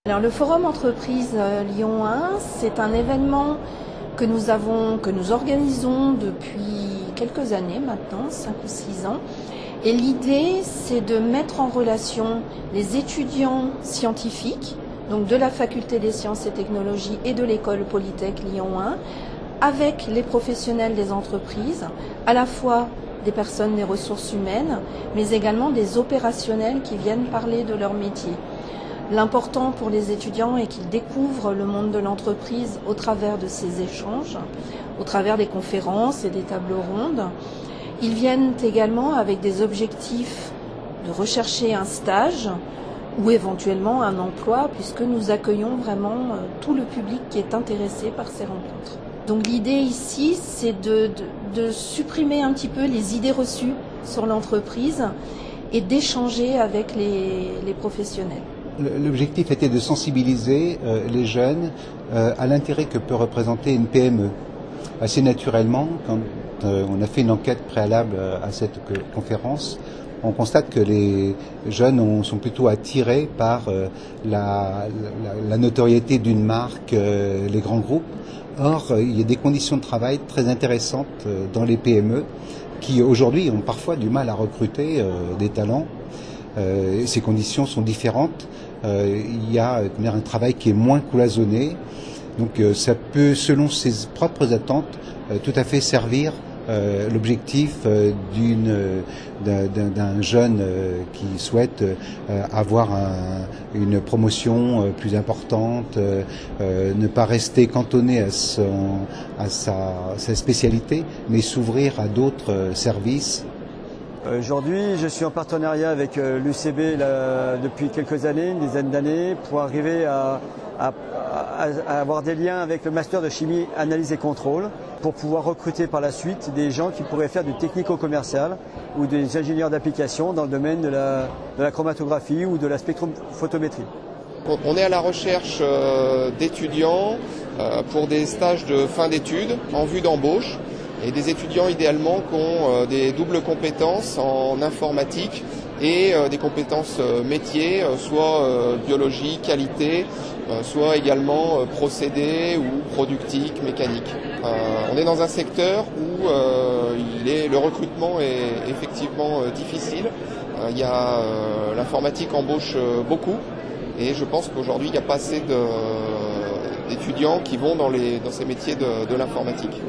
Alors, le Forum Entreprise Lyon 1, c'est un événement que nous organisons depuis quelques années maintenant, 5 ou 6 ans. Et l'idée, c'est de mettre en relation les étudiants scientifiques, donc de la Faculté des Sciences et Technologies et de l'École Polytech Lyon 1, avec les professionnels des entreprises, à la fois des personnes des ressources humaines, mais également des opérationnels qui viennent parler de leur métier. L'important pour les étudiants est qu'ils découvrent le monde de l'entreprise au travers de ces échanges, au travers des conférences et des tables rondes. Ils viennent également avec des objectifs de rechercher un stage ou éventuellement un emploi, puisque nous accueillons vraiment tout le public qui est intéressé par ces rencontres. Donc l'idée ici, c'est de supprimer un petit peu les idées reçues sur l'entreprise et d'échanger avec les professionnels. L'objectif était de sensibiliser les jeunes à l'intérêt que peut représenter une PME. Assez naturellement, quand on a fait une enquête préalable à cette conférence, on constate que les jeunes sont plutôt attirés par la notoriété d'une marque, les grands groupes. Or, il y a des conditions de travail très intéressantes dans les PME qui aujourd'hui ont parfois du mal à recruter des talents. Ces conditions sont différentes. Il y a un travail qui est moins cloisonné. Donc ça peut, selon ses propres attentes, tout à fait servir l'objectif d'un jeune qui souhaite avoir une promotion plus importante, ne pas rester cantonné à sa spécialité, mais s'ouvrir à d'autres services. Aujourd'hui, je suis en partenariat avec l'UCB depuis quelques années, une dizaine d'années, pour arriver à avoir des liens avec le master de chimie, analyse et contrôle, pour pouvoir recruter par la suite des gens qui pourraient faire du technico-commercial ou des ingénieurs d'application dans le domaine de la chromatographie ou de la spectrophotométrie. On est à la recherche d'étudiants pour des stages de fin d'études en vue d'embauche. Et des étudiants idéalement qui ont des doubles compétences en informatique et des compétences métiers, soit biologie, qualité, soit également procédés ou productique, mécanique. On est dans un secteur où le recrutement est effectivement difficile. L'informatique embauche beaucoup et je pense qu'aujourd'hui il n'y a pas assez d'étudiants qui vont dans ces métiers de l'informatique.